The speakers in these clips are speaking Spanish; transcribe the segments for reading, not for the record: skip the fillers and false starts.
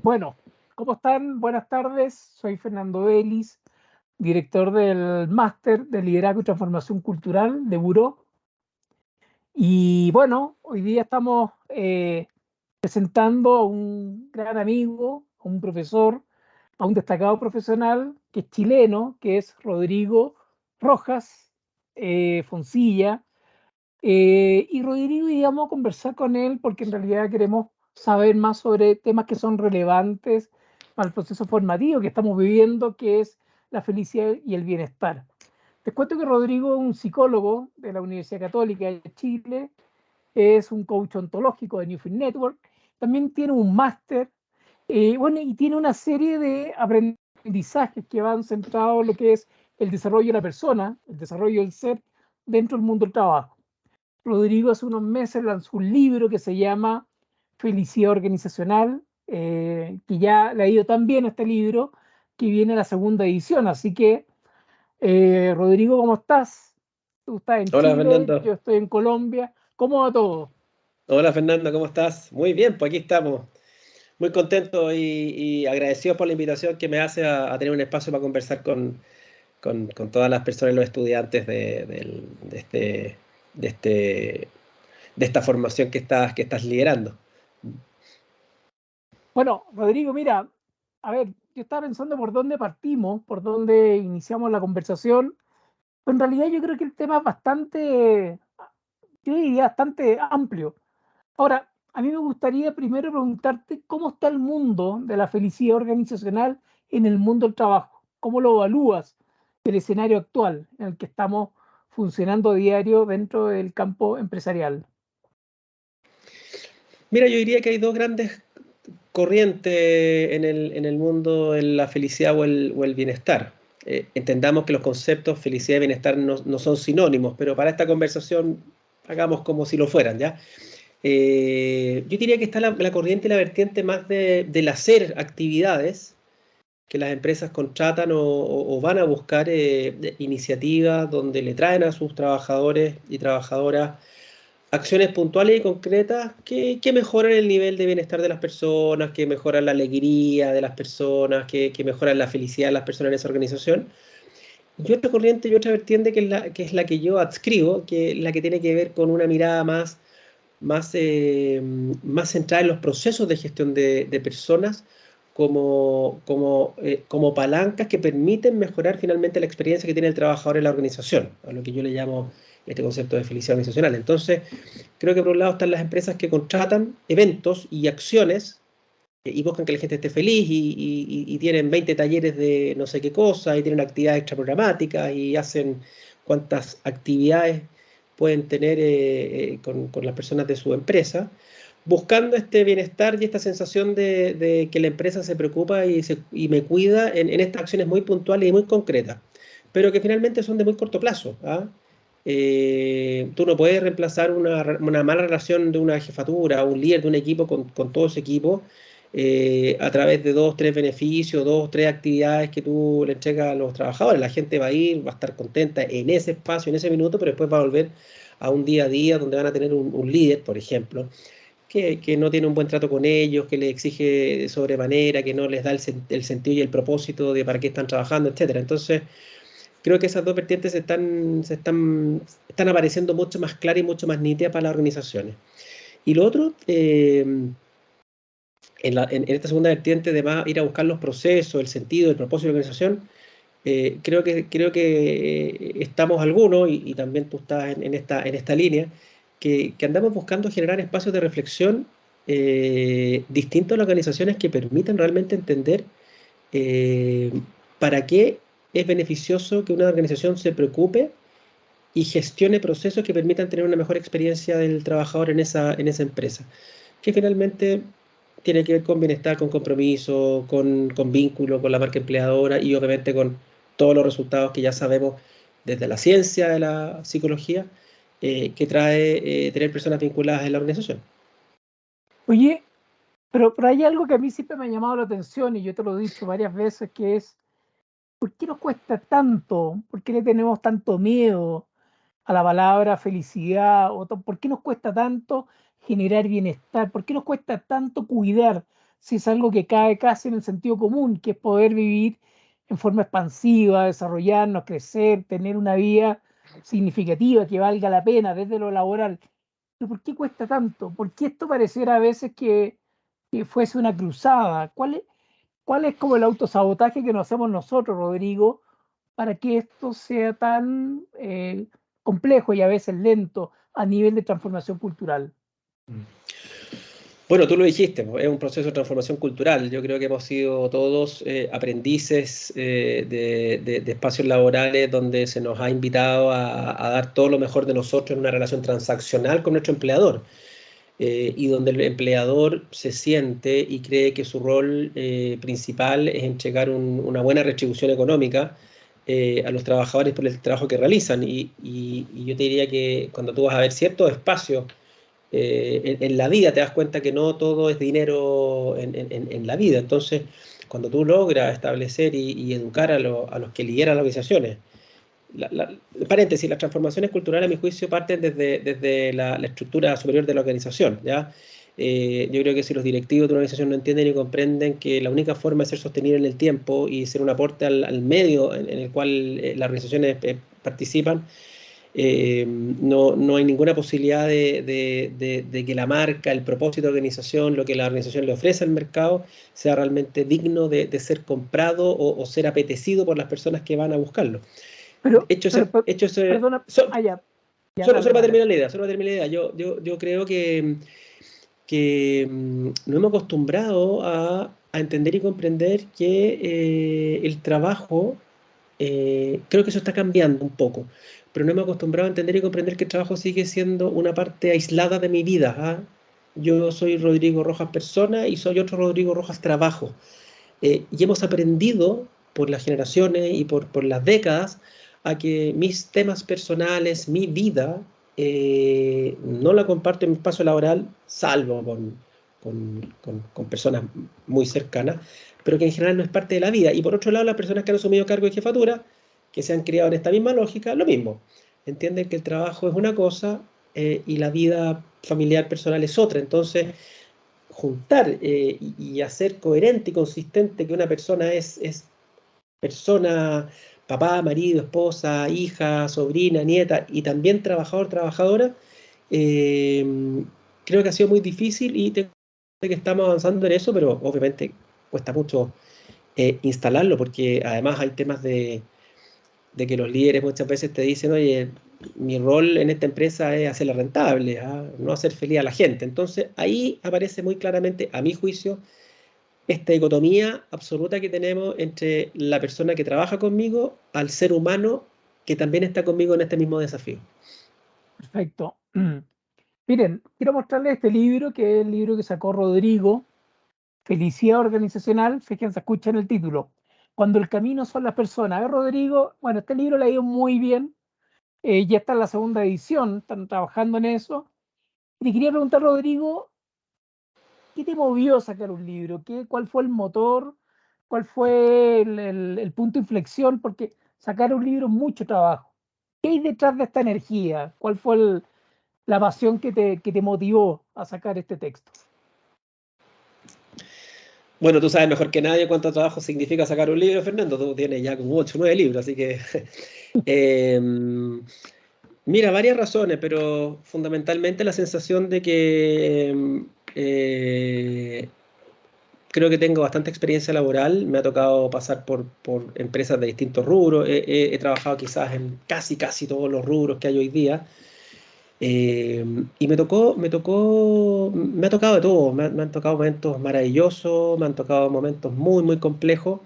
Bueno, ¿cómo están? Buenas tardes. Soy Fernando Vélez, director del Máster de Liderazgo y Transformación Cultural de Buró. Y bueno, hoy día estamos presentando a un gran amigo, a un profesor, a un destacado profesional que es chileno, que es Rodrigo Rojas Foncilla. Y Rodrigo, íbamos a conversar con él porque en realidad queremos saber más sobre temas que son relevantes para el proceso formativo que estamos viviendo, que es la felicidad y el bienestar. Te cuento que Rodrigo es un psicólogo de la Universidad Católica de Chile, es un coach ontológico de Newfield Network, también tiene un máster, bueno, y tiene una serie de aprendizajes que van centrados en lo que es el desarrollo de la persona, el desarrollo del ser dentro del mundo del trabajo. Rodrigo hace unos meses lanzó un libro que se llama Felicidad Organizacional, que ya le ha ido tan bien a este libro que viene la segunda edición. Así que, Rodrigo, ¿cómo estás? Tú estás en Hola Chile, Fernando, yo estoy en Colombia. ¿Cómo va todo? hola Fernando, ¿cómo estás? Muy bien, pues aquí estamos, muy contentos y agradecidos por la invitación que me hace a tener un espacio para conversar con todas las personas y los estudiantes de, este, de esta formación que estás liderando. Bueno, Rodrigo, mira, a ver, yo estaba pensando por dónde partimos, por dónde iniciamos la conversación. Pero en realidad yo creo que el tema es bastante, yo diría, bastante amplio. Ahora, a mí me gustaría primero preguntarte cómo está el mundo de la felicidad organizacional en el mundo del trabajo. ¿Cómo lo evalúas el escenario actual en el que estamos funcionando a diario dentro del campo empresarial? Mira, yo diría que hay dos grandes corrientes en el mundo de la felicidad o el bienestar. Entendamos que los conceptos felicidad y bienestar no son sinónimos, pero para esta conversación hagamos como si lo fueran, ¿ya? Yo diría que está la corriente y la vertiente más del hacer actividades que las empresas contratan o van a buscar iniciativas donde le traen a sus trabajadores y trabajadoras acciones puntuales y concretas que mejoran el nivel de bienestar de las personas, que mejoran la alegría de las personas, que mejoran la felicidad de las personas en esa organización. Y otra corriente y otra vertiente que es la que yo adscribo, que es la que tiene que ver con una mirada más centrada en los procesos de gestión de personas como palancas que permiten mejorar finalmente la experiencia que tiene el trabajador en la organización, a lo que yo le llamo este concepto de felicidad organizacional. Entonces, creo que por un lado están las empresas que contratan eventos y acciones y buscan que la gente esté feliz y tienen 20 talleres de no sé qué cosa y tienen actividades extraprogramáticas y hacen cuantas actividades pueden tener con las personas de su empresa, buscando este bienestar y esta sensación de que la empresa se preocupa y me cuida en estas acciones muy puntuales y muy concretas, pero que finalmente son de muy corto plazo. ¿Ah? Tú no puedes reemplazar una mala relación de una jefatura, un líder de un equipo con todo ese equipo a través de dos, tres beneficios, dos, tres actividades que tú le entregas a los trabajadores. La gente va a ir, va a estar contenta en ese espacio, en ese minuto, pero después va a volver a un día a día donde van a tener un líder, por ejemplo, que no tiene un buen trato con ellos, que les exige de sobremanera, que no les da el sentido y el propósito de para qué están trabajando, etcétera. Entonces, creo que esas dos vertientes están apareciendo mucho más claras y mucho más nítidas para las organizaciones. Y lo otro, en esta segunda vertiente de ir a buscar los procesos, el sentido, el propósito de la organización, creo que estamos algunos, y también tú estás en esta línea, que andamos buscando generar espacios de reflexión distintos a las organizaciones que permitan realmente entender eh, para qué es beneficioso que una organización se preocupe y gestione procesos que permitan tener una mejor experiencia del trabajador en esa empresa, que finalmente tiene que ver con bienestar, con compromiso, con vínculo, con la marca empleadora y obviamente con todos los resultados que ya sabemos desde la ciencia de la psicología que trae tener personas vinculadas en la organización. Oye, pero hay algo que a mí siempre me ha llamado la atención y yo te lo he dicho varias veces, que es, ¿por qué nos cuesta tanto? ¿Por qué le tenemos tanto miedo a la palabra felicidad? ¿Por qué nos cuesta tanto generar bienestar? ¿Por qué nos cuesta tanto cuidar? si es algo que cae casi en el sentido común, que es poder vivir en forma expansiva, desarrollarnos, crecer, tener una vida significativa que valga la pena desde lo laboral. Pero ¿por qué cuesta tanto? ¿Por qué esto pareciera a veces que fuese una cruzada? ¿Cuál es como el autosabotaje que nos hacemos nosotros, Rodrigo, para que esto sea tan complejo y a veces lento a nivel de transformación cultural? Bueno, tú lo dijiste, es un proceso de transformación cultural. Yo creo que hemos sido todos aprendices de espacios laborales donde se nos ha invitado a dar todo lo mejor de nosotros en una relación transaccional con nuestro empleador. Y donde el empleador se siente y cree que su rol principal es entregar una buena retribución económica a los trabajadores por el trabajo que realizan. Y yo te diría que cuando tú vas a ver ciertos espacios en la vida, te das cuenta que no todo es dinero en la vida. Entonces, cuando tú logras establecer y educar a los que lideran las organizaciones, paréntesis, las transformaciones culturales, a mi juicio, parten desde la estructura superior de la organización, ¿ya? Yo creo que si los directivos de una organización no entienden y comprenden que la única forma de ser sostenible en el tiempo y ser un aporte al medio en el cual las organizaciones participan, no hay ninguna posibilidad de que la marca, el propósito de la organización, lo que la organización le ofrece al mercado, sea realmente digno de ser comprado o ser apetecido por las personas que van a buscarlo. Hecho ese, Perdona, ya, solo dale, para dale. terminar la idea, yo creo que nos hemos acostumbrado a entender y comprender que el trabajo, creo que eso está cambiando un poco, pero no hemos acostumbrado a entender y comprender que el trabajo sigue siendo una parte aislada de mi vida, ¿ah? Yo soy Rodrigo Rojas persona y soy otro Rodrigo Rojas trabajo. Y hemos aprendido por las generaciones y por las décadas a que mis temas personales, mi vida, no la comparto en mi espacio laboral, salvo con personas muy cercanas, pero que en general no es parte de la vida. Y por otro lado, las personas que han asumido cargo de jefatura, que se han criado en esta misma lógica, lo mismo. Entienden que el trabajo es una cosa y la vida familiar personal es otra. Entonces, juntar y hacer coherente y consistente que una persona es persona, papá, marido, esposa, hija, sobrina, nieta y también trabajador, trabajadora, eh, creo que ha sido muy difícil y que estamos avanzando en eso, pero obviamente cuesta mucho instalarlo porque además hay temas de que los líderes muchas veces te dicen, oye, mi rol en esta empresa es hacerla rentable, ¿ah? No hacer feliz a la gente. Entonces ahí aparece muy claramente, a mi juicio, esta dicotomía absoluta que tenemos entre la persona que trabaja conmigo al ser humano que también está conmigo en este mismo desafío. Perfecto. Miren, quiero mostrarles este libro, que es el libro que sacó Rodrigo, Felicidad Organizacional. Fíjense, escuchen el título. Cuando el camino son las personas. A ver, Rodrigo, bueno, este libro lo ha ido muy bien. Ya está en la segunda edición, están trabajando en eso. Y te quería preguntar, Rodrigo, ¿qué te movió a sacar un libro? ¿Cuál fue el motor? ¿Cuál fue el punto de inflexión? Porque sacar un libro es mucho trabajo. ¿Qué hay detrás de esta energía? ¿Cuál fue la pasión que te motivó a sacar este texto? Bueno, tú sabes mejor que nadie cuánto trabajo significa sacar un libro, Fernando. Tú tienes ya como 8 o 9 libros, así que... eh, mira, varias razones, pero fundamentalmente la sensación de que creo que tengo bastante experiencia laboral, me ha tocado pasar por empresas de distintos rubros, he trabajado quizás en casi todos los rubros que hay hoy día, y me ha tocado de todo, me han tocado momentos maravillosos, me han tocado momentos muy complejos,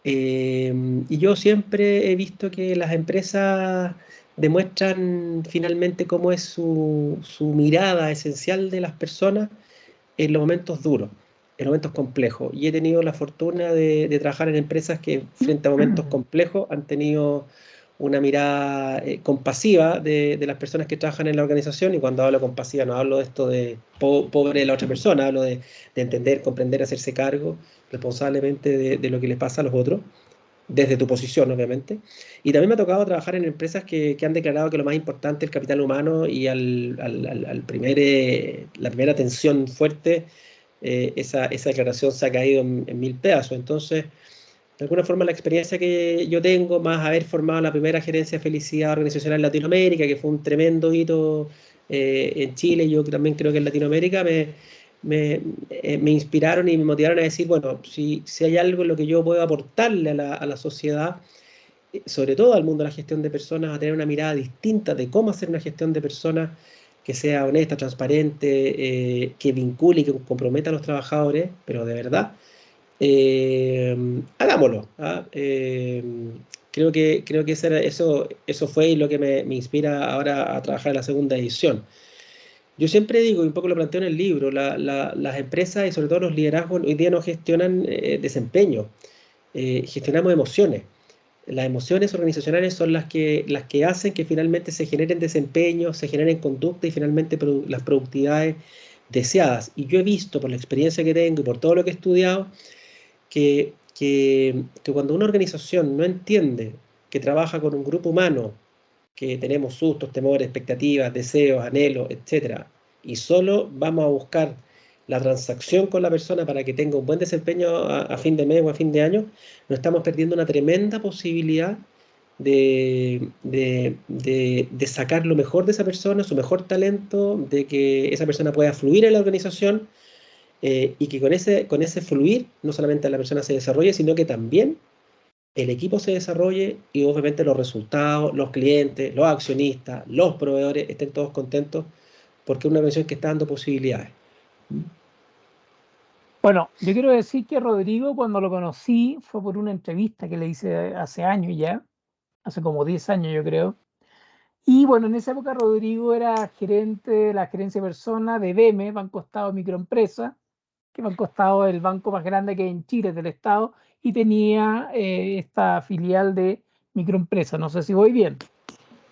y yo siempre he visto que las empresas demuestran finalmente cómo es su mirada esencial de las personas en los momentos duros, en los momentos complejos. Y he tenido la fortuna de trabajar en empresas que frente a momentos complejos han tenido una mirada compasiva de las personas que trabajan en la organización. Y cuando hablo compasiva no hablo de esto de pobre de la otra persona, hablo de entender, comprender, hacerse cargo responsablemente de lo que les pasa a los otros desde tu posición, obviamente. Y también me ha tocado trabajar en empresas que han declarado que lo más importante es el capital humano y la primera atención fuerte esa declaración se ha caído en mil pedazos. Entonces, de alguna forma la experiencia que yo tengo, más haber formado la primera gerencia de felicidad organizacional en Latinoamérica, que fue un tremendo hito en Chile, yo también creo que en Latinoamérica, me inspiraron y me motivaron a decir, bueno, si hay algo en lo que yo puedo aportarle a la sociedad, sobre todo al mundo de la gestión de personas, a tener una mirada distinta de cómo hacer una gestión de personas que sea honesta, transparente, que vincule y que comprometa a los trabajadores, pero de verdad, hagámoslo. ¿Ah? Creo que eso fue lo que me inspira ahora a trabajar en la segunda edición. Yo siempre digo, y un poco lo planteo en el libro, las empresas y sobre todo los liderazgos hoy día no gestionan desempeño, gestionamos emociones. Las emociones organizacionales son las que hacen que finalmente se generen desempeños, se generen conducta y finalmente las productividades deseadas. Y yo he visto por la experiencia que tengo y por todo lo que he estudiado, que cuando una organización no entiende que trabaja con un grupo humano, que tenemos sustos, temores, expectativas, deseos, anhelos, etcétera, y solo vamos a buscar la transacción con la persona para que tenga un buen desempeño a fin de mes o a fin de año, nos estamos perdiendo una tremenda posibilidad de sacar lo mejor de esa persona, su mejor talento, de que esa persona pueda fluir en la organización, y que con ese fluir no solamente la persona se desarrolle, sino que también el equipo se desarrolle y obviamente los resultados, los clientes, los accionistas, los proveedores estén todos contentos porque es una organización que está dando posibilidades. Bueno, yo quiero decir que Rodrigo, cuando lo conocí, fue por una entrevista que le hice hace años ya, hace como 10 años yo creo. Y bueno, en esa época Rodrigo era gerente de la gerencia de personas de BEME, Banco Estado Microempresa, que Banco Estado es el banco más grande que hay en Chile del Estado, y tenía esta filial de microempresa, no sé si voy bien.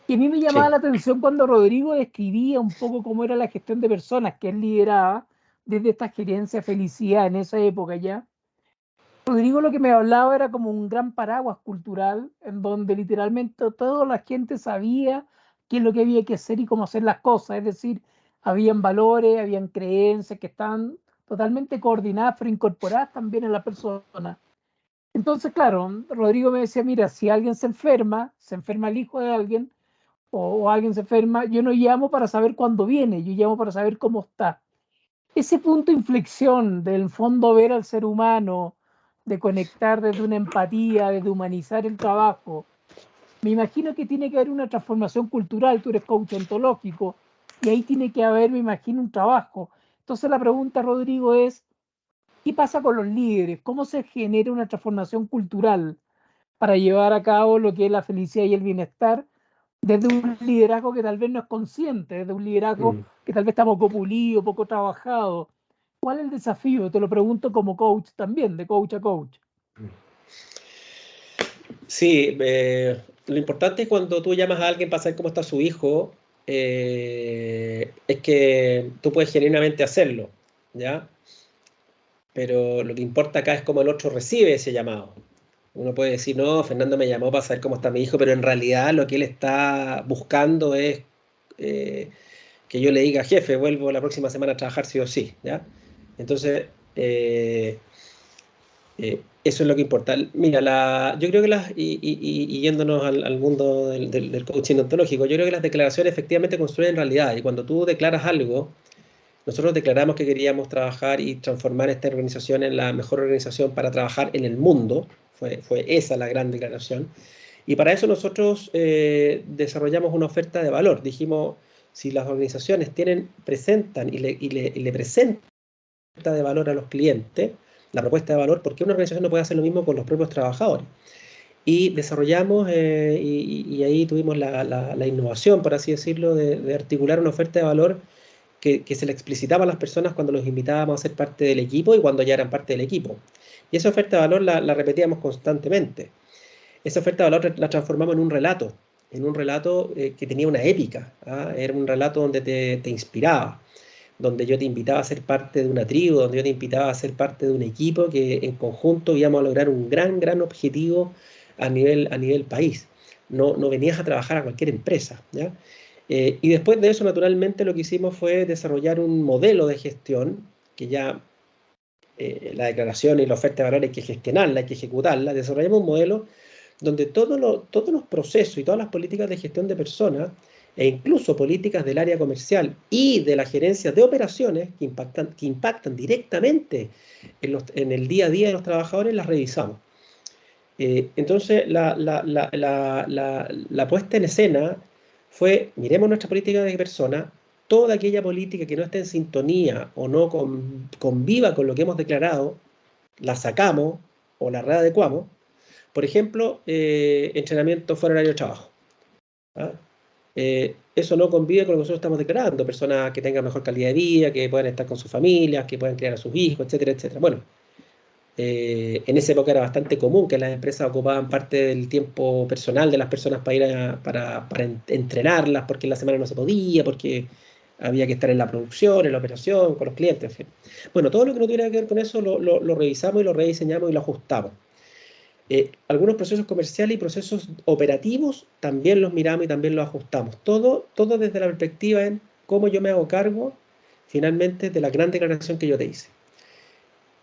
Y a mí me llamaba Sí. la atención cuando Rodrigo describía un poco cómo era la gestión de personas que él lideraba desde esta gerencia Felicidad en esa época ya. Rodrigo lo que me hablaba era como un gran paraguas cultural en donde literalmente toda la gente sabía qué es lo que había que hacer y cómo hacer las cosas. Es decir, habían valores, habían creencias que estaban totalmente coordinadas pero incorporadas también en la persona. Entonces, claro, Rodrigo me decía, mira, si alguien se enferma el hijo de alguien o alguien se enferma, yo no llamo para saber cuándo viene, yo llamo para saber cómo está. Ese punto de inflexión del fondo ver al ser humano, de conectar desde una empatía, desde humanizar el trabajo, me imagino que tiene que haber una transformación cultural, tú eres coach ontológico, y ahí tiene que haber, me imagino, un trabajo. Entonces la pregunta, Rodrigo, es, ¿qué pasa con los líderes? ¿Cómo se genera una transformación cultural para llevar a cabo lo que es la felicidad y el bienestar desde un liderazgo que tal vez no es consciente, desde un liderazgo Mm. que tal vez está poco pulido, poco trabajado? ¿Cuál es el desafío? Te lo pregunto como coach también, de coach a coach. Sí, lo importante es cuando tú llamas a alguien para saber cómo está su hijo, es que tú puedes genuinamente hacerlo, ¿ya? Pero lo que importa acá es cómo el otro recibe ese llamado. Uno puede decir, no, Fernando me llamó para saber cómo está mi hijo, pero en realidad lo que él está buscando es eh, que yo le diga, jefe, vuelvo la próxima semana a trabajar sí o sí, ¿ya? Entonces, eso es lo que importa. Mira, yo creo que y yéndonos al mundo del coaching ontológico, yo creo que las declaraciones efectivamente construyen realidad. Y cuando tú declaras algo, nosotros declaramos que queríamos trabajar y transformar esta organización en la mejor organización para trabajar en el mundo. Fue esa la gran declaración. Y para eso nosotros desarrollamos una oferta de valor. Dijimos, si las organizaciones presentan y le presentan de valor a los clientes, la propuesta de valor, ¿por qué una organización no puede hacer lo mismo con los propios trabajadores? Y desarrollamos, y ahí tuvimos la innovación, por así decirlo, de articular una oferta de valor que se le explicitaba a las personas cuando los invitábamos a ser parte del equipo y cuando ya eran parte del equipo. Y esa oferta de valor la repetíamos constantemente. Esa oferta de valor la transformamos en un relato que tenía una épica, ¿ah? Era un relato donde te inspiraba, donde yo te invitaba a ser parte de una tribu, donde yo te invitaba a ser parte de un equipo que en conjunto íbamos a lograr un gran objetivo a nivel país. No venías a trabajar a cualquier empresa, ¿ya? Y después de eso, naturalmente, lo que hicimos fue desarrollar un modelo de gestión que ya la declaración y la oferta de valor hay que gestionarla, hay que ejecutarla. Desarrollamos un modelo donde todos los procesos y todas las políticas de gestión de personas, e incluso políticas del área comercial y de la gerencia de operaciones que impactan directamente en el día a día de los trabajadores, las revisamos. Entonces, la puesta en escena fue: miremos nuestra política de persona, toda aquella política que no esté en sintonía o no conviva con lo que hemos declarado, la sacamos o la readecuamos. Por ejemplo, entrenamiento fuera del horario de trabajo. ¿Ah? Eso no convive con lo que nosotros estamos declarando: personas que tengan mejor calidad de vida, que puedan estar con sus familias, que puedan criar a sus hijos, etcétera, etcétera. Bueno, en esa época era bastante común que las empresas ocupaban parte del tiempo personal de las personas para ir para entrenarlas, porque en la semana no se podía, porque había que estar en la producción, en la operación, con los clientes, en fin. Bueno, todo lo que no tuviera que ver con eso lo revisamos y lo rediseñamos y lo ajustamos. Algunos procesos comerciales y procesos operativos también los miramos y también los ajustamos. Todo desde la perspectiva en cómo yo me hago cargo finalmente de la gran declaración que yo te hice.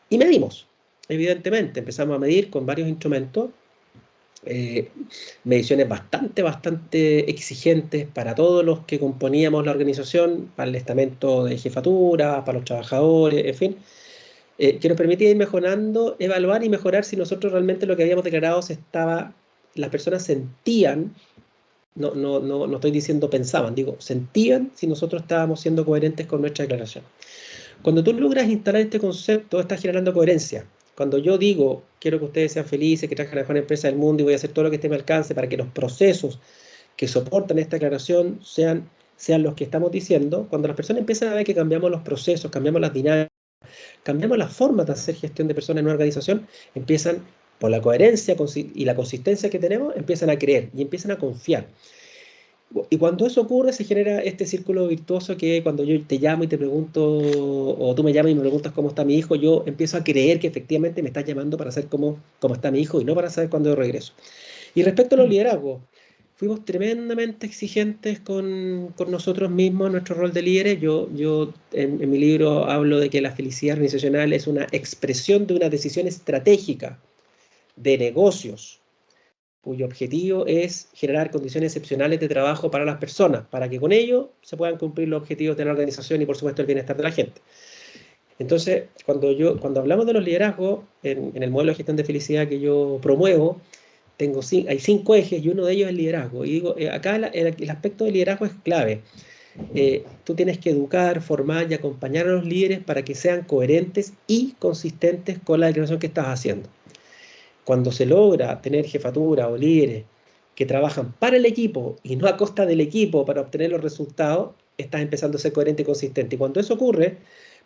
Y medimos, evidentemente, empezamos a medir con varios instrumentos, mediciones bastante exigentes para todos los que componíamos la organización, para el estamento de jefatura, para los trabajadores, en fin, que nos permitía ir mejorando, evaluar y mejorar si nosotros realmente lo que habíamos declarado las personas sentían, no estoy diciendo pensaban, digo, sentían si nosotros estábamos siendo coherentes con nuestra declaración. Cuando tú logras instalar este concepto, estás generando coherencia. Cuando yo digo, quiero que ustedes sean felices, que trabajen en la mejor empresa del mundo y voy a hacer todo lo que esté a mi alcance para que los procesos que soportan esta declaración sean los que estamos diciendo, cuando las personas empiezan a ver que cambiamos los procesos, cambiamos las dinámicas, cambiamos la forma de hacer gestión de personas en una organización, empiezan, por la coherencia y la consistencia que tenemos, empiezan a creer y empiezan a confiar. Y cuando eso ocurre, se genera este círculo virtuoso que cuando yo te llamo y te pregunto, o tú me llamas y me preguntas cómo está mi hijo, yo empiezo a creer que efectivamente me estás llamando para saber cómo está mi hijo y no para saber cuándo yo regreso. Y respecto a los liderazgos, fuimos tremendamente exigentes con nosotros mismos en nuestro rol de líderes. Yo en mi libro hablo de que la felicidad organizacional es una expresión de una decisión estratégica de negocios, cuyo objetivo es generar condiciones excepcionales de trabajo para las personas, para que con ello se puedan cumplir los objetivos de la organización y, por supuesto, el bienestar de la gente. Entonces, cuando hablamos de los liderazgos, en el modelo de gestión de felicidad que yo promuevo, hay 5 ejes y uno de ellos es el liderazgo. Y digo, acá el aspecto del liderazgo es clave. Tú tienes que educar, formar y acompañar a los líderes para que sean coherentes y consistentes con la declaración que estás haciendo. Cuando se logra tener jefatura o líderes que trabajan para el equipo y no a costa del equipo para obtener los resultados, estás empezando a ser coherente y consistente. Y cuando eso ocurre,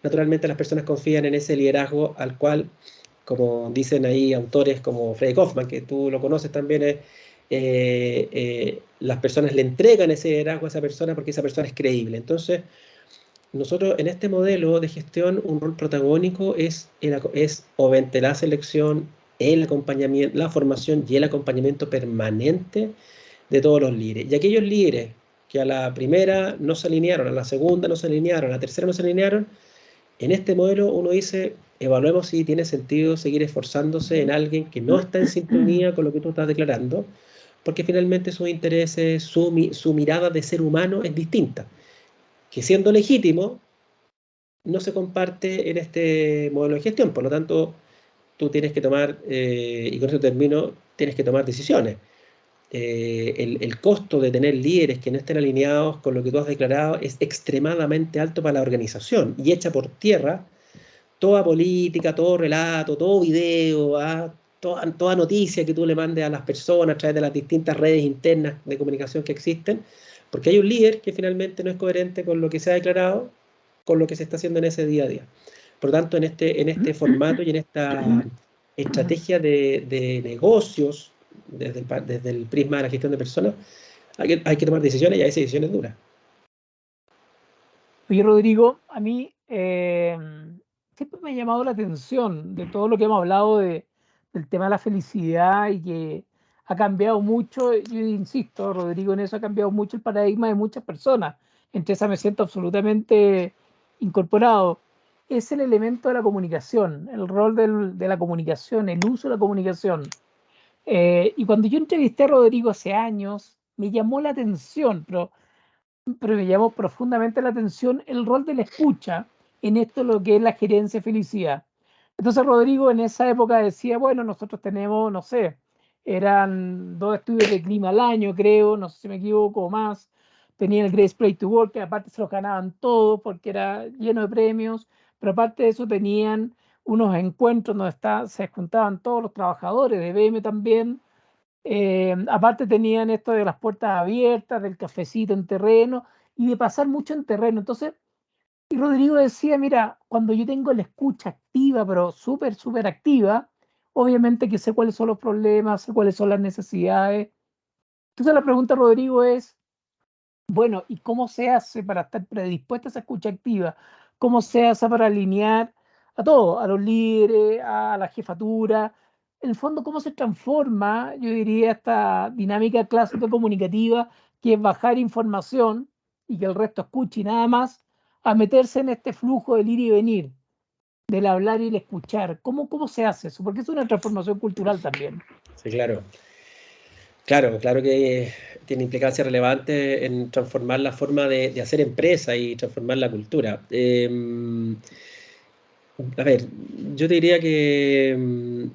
naturalmente las personas confían en ese liderazgo al cual, como dicen ahí autores como Fredrik Hoffman, que tú lo conoces también, las personas le entregan ese liderazgo a esa persona porque esa persona es creíble. Entonces, nosotros en este modelo de gestión, un rol protagónico es obviamente la selección, el acompañamiento, la formación y el acompañamiento permanente de todos los líderes. Y aquellos líderes que a la primera no se alinearon, a la segunda no se alinearon, a la tercera no se alinearon, en este modelo uno dice, evaluemos si tiene sentido seguir esforzándose en alguien que no está en sintonía con lo que tú estás declarando, porque finalmente sus intereses, su mirada de ser humano es distinta, que siendo legítimo, no se comparte en este modelo de gestión. Por lo tanto, tú tienes que tomar, y con eso termino, tienes que tomar decisiones. El costo de tener líderes que no estén alineados con lo que tú has declarado es extremadamente alto para la organización y echa por tierra toda política, todo relato, todo video, toda noticia que tú le mandes a las personas a través de las distintas redes internas de comunicación que existen, porque hay un líder que finalmente no es coherente con lo que se ha declarado, con lo que se está haciendo en ese día a día. Por lo tanto, en este formato y en esta estrategia de negocios, desde el prisma de la gestión de personas, hay que tomar decisiones y a veces decisiones duras. Oye, Rodrigo, a mí siempre me ha llamado la atención de todo lo que hemos hablado del tema de la felicidad y que ha cambiado mucho, yo insisto, Rodrigo, en eso ha cambiado mucho el paradigma de muchas personas. Entre esas me siento absolutamente incorporado. es el elemento de la comunicación, el rol de la comunicación, el uso de la comunicación. Y cuando yo entrevisté a Rodrigo hace años, me llamó la atención, pero me llamó profundamente la atención el rol de la escucha en esto lo que es la gerencia de felicidad. Entonces Rodrigo en esa época decía, bueno, nosotros tenemos, no sé, eran 2 estudios de clima al año, creo, no sé si me equivoco o más. Tenían el Great Place to Work, que aparte se los ganaban todos porque era lleno de premios, pero aparte de eso tenían unos encuentros donde se juntaban todos los trabajadores de IBM también. Aparte tenían esto de las puertas abiertas, del cafecito en terreno y de pasar mucho en terreno. Entonces, y Rodrigo decía, mira, cuando yo tengo la escucha activa, pero súper, súper activa, obviamente que sé cuáles son los problemas, sé cuáles son las necesidades. Entonces la pregunta, Rodrigo, es, bueno, ¿y cómo se hace para estar predispuesta a esa escucha activa? ¿Cómo se hace para alinear a todos, a los líderes, a la jefatura? En el fondo, ¿cómo se transforma, yo diría, esta dinámica clásica comunicativa, que es bajar información y que el resto escuche y nada más, a meterse en este flujo del ir y venir, del hablar y el escuchar? ¿Cómo se hace eso? Porque es una transformación cultural también. Sí, claro. Claro que tiene implicancia relevante en transformar la forma de hacer empresa y transformar la cultura. A ver, yo te diría que,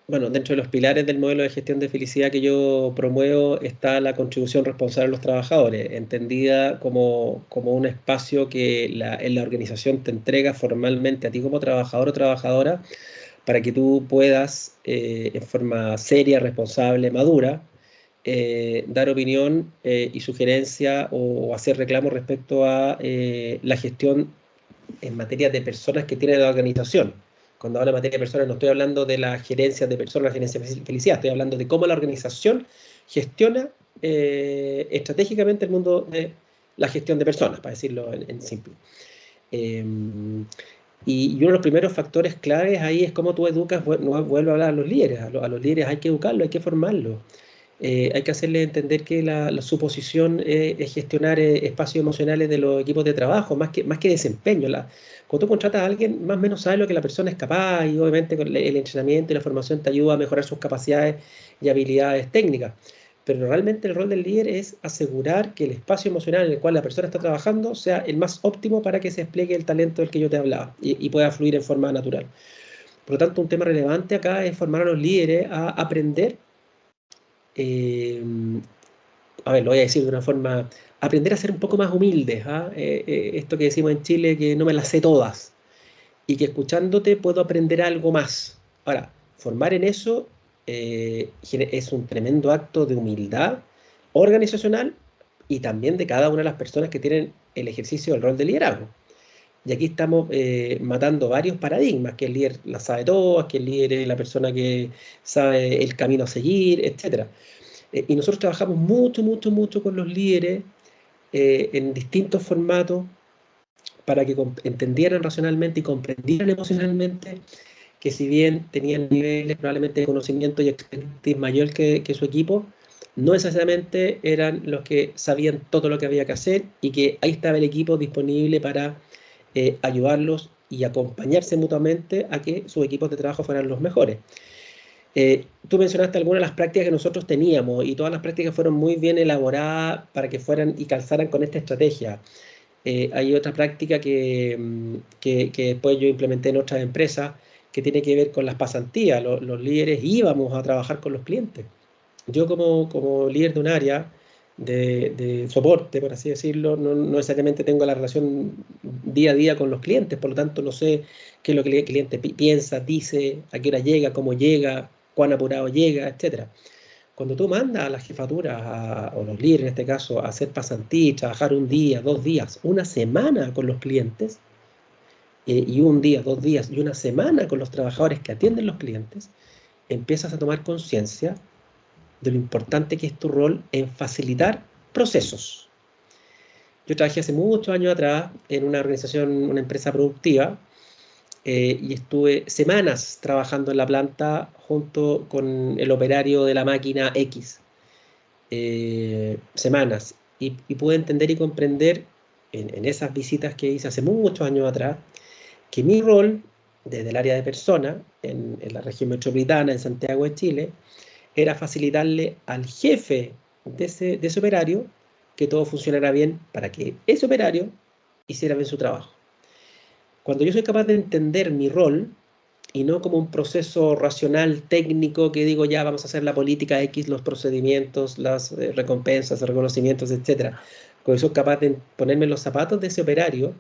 bueno, dentro de los pilares del modelo de gestión de felicidad que yo promuevo está la contribución responsable de los trabajadores, entendida como un espacio que en la organización te entrega formalmente a ti como trabajador o trabajadora para que tú puedas, en forma seria, responsable, madura, dar opinión y sugerencia o hacer reclamos respecto a la gestión en materia de personas que tiene la organización. Cuando hablo de materia de personas no estoy hablando de la gerencia de personas, la gerencia de felicidad, estoy hablando de cómo la organización gestiona estratégicamente el mundo de la gestión de personas, para decirlo en simple. Y uno de los primeros factores claves ahí es cómo tú educas, vuelvo a hablar a los líderes, a los líderes hay que educarlos, hay que formarlos. Hay que hacerle entender que su posición es gestionar espacios emocionales de los equipos de trabajo, más que desempeño. Cuando tú contratas a alguien, más o menos sabes lo que la persona es capaz y obviamente con el entrenamiento y la formación te ayuda a mejorar sus capacidades y habilidades técnicas. Pero realmente el rol del líder es asegurar que el espacio emocional en el cual la persona está trabajando sea el más óptimo para que se despliegue el talento del que yo te hablaba y pueda fluir en forma natural. Por lo tanto, un tema relevante acá es formar a los líderes a aprender a ver, lo voy a decir de una forma, aprender a ser un poco más humildes, ¿ah? Esto que decimos en Chile, que no me las sé todas, y que escuchándote puedo aprender algo más. Ahora, formar en eso es un tremendo acto de humildad organizacional y también de cada una de las personas que tienen el ejercicio del rol de liderazgo. Y aquí estamos matando varios paradigmas, que el líder las sabe todas, que el líder es la persona que sabe el camino a seguir, etcétera. Y nosotros trabajamos mucho con los líderes en distintos formatos para que entendieran racionalmente y comprendieran emocionalmente que si bien tenían niveles probablemente de conocimiento y expertise mayor que su equipo, no necesariamente eran los que sabían todo lo que había que hacer y que ahí estaba el equipo disponible para ayudarlos y acompañarse mutuamente a que sus equipos de trabajo fueran los mejores. Tú mencionaste algunas de las prácticas que nosotros teníamos y todas las prácticas fueron muy bien elaboradas para que fueran y calzaran con esta estrategia. Hay otra práctica que después yo implementé en otras empresas que tiene que ver con las pasantías. Los líderes íbamos a trabajar con los clientes. Yo como líder de un área de soporte, por así decirlo, no necesariamente tengo la relación día a día con los clientes, por lo tanto no sé qué es lo que el cliente piensa, dice, a qué hora llega, cómo llega, cuán apurado llega, etcétera. Cuando tú mandas a las jefaturas, o los líderes en este caso, a hacer pasantías, trabajar un día, 2 días, una semana con los clientes, y un día, 2 días y una semana con los trabajadores que atienden los clientes, empiezas a tomar conciencia de lo importante que es tu rol en facilitar procesos. Yo trabajé hace muchos años atrás en una organización, una empresa productiva, y estuve semanas trabajando en la planta junto con el operario de la máquina X. Semanas. Y pude entender y comprender en esas visitas que hice hace muchos años atrás que mi rol, desde el área de persona, en la región metropolitana, en Santiago de Chile, era facilitarle al jefe de ese operario que todo funcionara bien para que ese operario hiciera bien su trabajo. Cuando yo soy capaz de entender mi rol, y no como un proceso racional, técnico, que digo, ya vamos a hacer la política X, los procedimientos, las recompensas, reconocimientos, etc. Cuando soy capaz de ponerme en los zapatos de ese operario,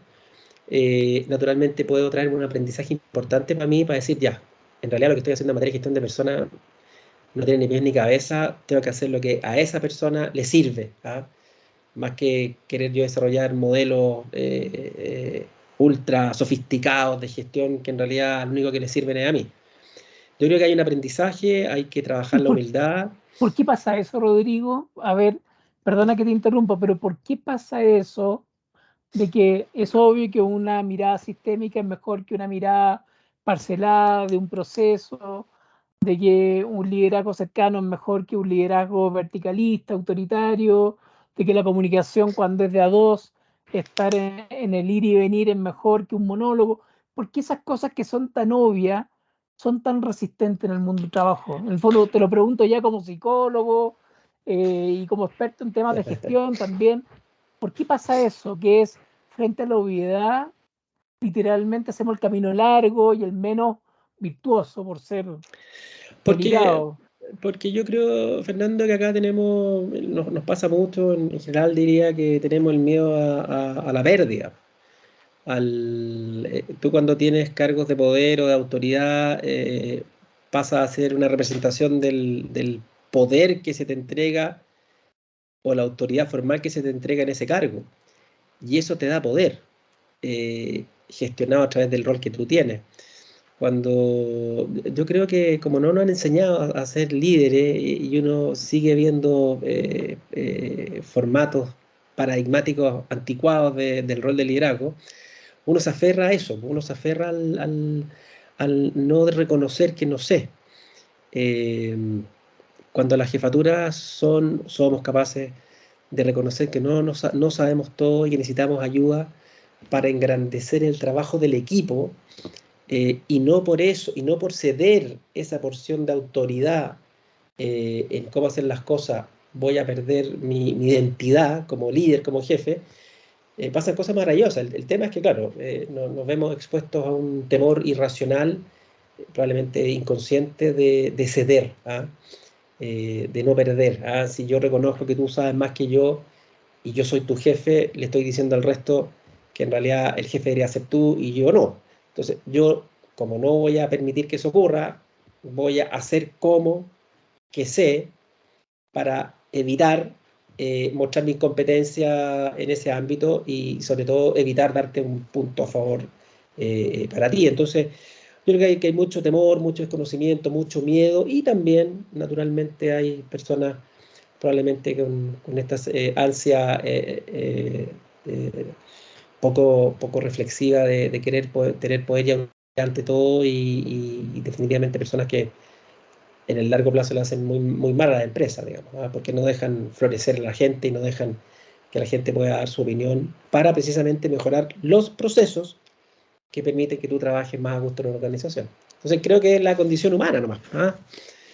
naturalmente puedo traerme un aprendizaje importante para mí, para decir, ya, en realidad lo que estoy haciendo en materia de gestión de personas no tiene ni pies ni cabeza, tengo que hacer lo que a esa persona le sirve, ¿ah? Más que querer yo desarrollar modelos ultra sofisticados de gestión que en realidad lo único que le sirven es a mí. Yo creo que hay un aprendizaje, hay que trabajar ¿Y la humildad. por qué pasa eso, Rodrigo? A ver, perdona que te interrumpa, pero ¿por qué pasa eso de que es obvio que una mirada sistémica es mejor que una mirada parcelada de un proceso, de que un liderazgo cercano es mejor que un liderazgo verticalista, autoritario, de que la comunicación cuando es de a dos, estar en el ir y venir es mejor que un monólogo? ¿Por qué esas cosas que son tan obvias son tan resistentes en el mundo del trabajo? En el fondo te lo pregunto ya como psicólogo y como experto en temas de gestión también. ¿Por qué pasa eso? Que es frente a la obviedad, literalmente hacemos el camino largo y el menos virtuoso por ser Porque, delicado. porque yo creo, Fernando, que acá nos pasa mucho, en general diría que tenemos el miedo a la pérdida. Tú cuando tienes cargos de poder o de autoridad, pasa a ser una representación del poder que se te entrega o la autoridad formal que se te entrega en ese cargo. Y eso te da poder, gestionado a través del rol que tú tienes. Cuando yo creo que como no nos han enseñado a ser líderes y uno sigue viendo formatos paradigmáticos anticuados del rol de liderazgo, uno se aferra a eso, uno se aferra al no reconocer que no sé. Eh, Cuando las jefaturas somos capaces de reconocer que no sabemos todo y que necesitamos ayuda para engrandecer el trabajo del equipo, y no por eso, y no por ceder esa porción de autoridad en cómo hacer las cosas, voy a perder mi identidad como líder, como jefe. Pasan cosas maravillosas. El tema es que, claro, nos vemos expuestos a un temor irracional, probablemente inconsciente, de ceder, ¿ah? De no perder, ¿ah? Si yo reconozco que tú sabes más que yo y yo soy tu jefe, le estoy diciendo al resto que en realidad el jefe debería ser tú y yo no. Entonces, yo, como no voy a permitir que eso ocurra, voy a hacer como que sé para evitar mostrar mi incompetencia en ese ámbito y sobre todo evitar darte un punto a favor para ti. Entonces, yo creo que hay mucho temor, mucho desconocimiento, mucho miedo y también, naturalmente, hay personas probablemente con esta ansia poco reflexiva de querer tener poder y ante todo y definitivamente personas que en el largo plazo le hacen muy mal a la empresa, digamos, ¿ah? Porque no dejan florecer a la gente y no dejan que la gente pueda dar su opinión para precisamente mejorar los procesos que permiten que tú trabajes más a gusto en una organización. Entonces creo que es la condición humana nomás, ¿ah?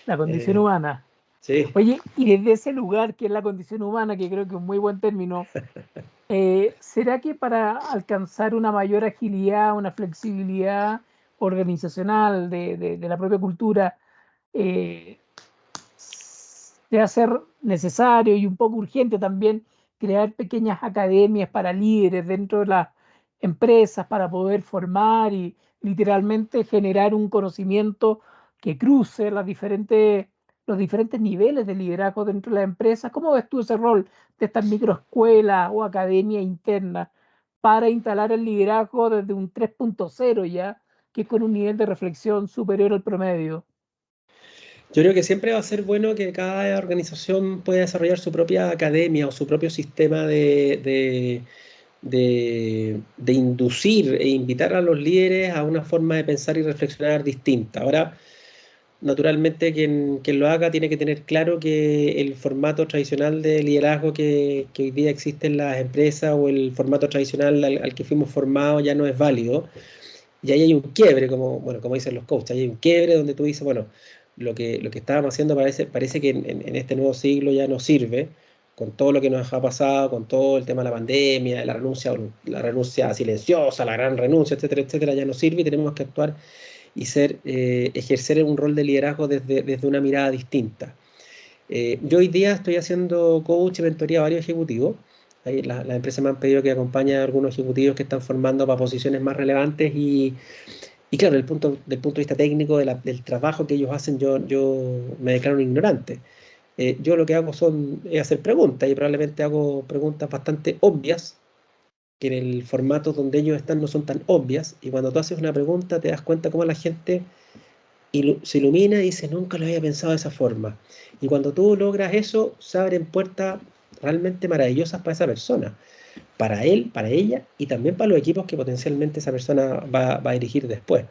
La condición humana. Sí. Oye, y desde ese lugar que es la condición humana, que creo que es un muy buen término, ¿será que para alcanzar una mayor agilidad, una flexibilidad organizacional de la propia cultura, eh, debe ser necesario y un poco urgente también crear pequeñas academias para líderes dentro de las empresas para poder formar y literalmente generar un conocimiento que cruce los diferentes niveles de liderazgo dentro de las empresas? ¿Cómo ves tú ese rol de estas microescuelas o academias internas para instalar el liderazgo desde un 3.0 ya, que es con un nivel de reflexión superior al promedio? Yo creo que siempre va a ser bueno que cada organización pueda desarrollar su propia academia o su propio sistema de inducir e invitar a los líderes a una forma de pensar y reflexionar distinta. Ahora, naturalmente, quien lo haga tiene que tener claro que el formato tradicional de liderazgo que hoy día existe en las empresas o el formato tradicional al que fuimos formados ya no es válido Y ahí hay un quiebre, como dicen los coaches, ahí hay un quiebre donde tú dices, bueno, lo que estábamos haciendo parece que en este nuevo siglo ya no sirve, con todo lo que nos ha pasado, con todo el tema de la pandemia, la renuncia silenciosa, la gran renuncia, etcétera, etcétera, ya no sirve y tenemos que actuar y ejercer un rol de liderazgo desde una mirada distinta. Yo hoy día estoy haciendo coach y mentoría a varios ejecutivos. Ahí las empresas me han pedido que acompañe a algunos ejecutivos que están formando para posiciones más relevantes y claro, del punto de vista técnico del trabajo que ellos hacen, yo me declaro un ignorante. Yo lo que hago es hacer preguntas y probablemente hago preguntas bastante obvias que en el formato donde ellos están no son tan obvias y cuando tú haces una pregunta te das cuenta cómo la gente se ilumina y dice, nunca lo había pensado de esa forma. Y cuando tú logras eso, se abren puertas realmente maravillosas para esa persona, para él, para ella y también para los equipos que potencialmente esa persona va a dirigir después.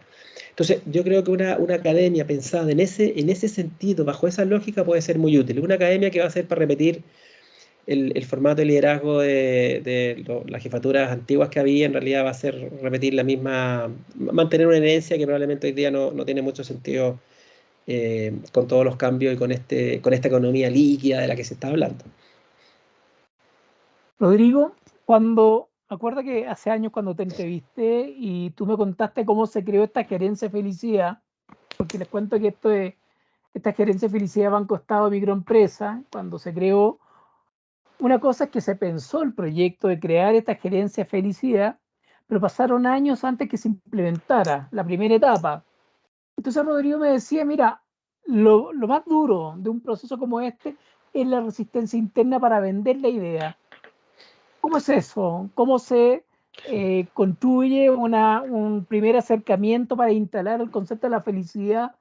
Entonces, yo creo que una academia pensada en ese sentido, bajo esa lógica, puede ser muy útil. Una academia que va a ser para repetir el formato de liderazgo de las jefaturas antiguas que había, en realidad va a ser repetir mantener una herencia que probablemente hoy día no tiene mucho sentido con todos los cambios y con esta economía líquida de la que se está hablando. Rodrigo, acuerda que hace años cuando te entrevisté y tú me contaste cómo se creó esta gerencia de felicidad, porque les cuento que esta gerencia de felicidad Banco Estado Microempresa, cuando se creó, una cosa es que se pensó el proyecto de crear esta gerencia de felicidad, pero pasaron años antes que se implementara la primera etapa. Entonces Rodrigo me decía, mira, lo más duro de un proceso como este es la resistencia interna para vender la idea. ¿Cómo es eso? ¿Cómo se construye un primer acercamiento para instalar el concepto de la felicidad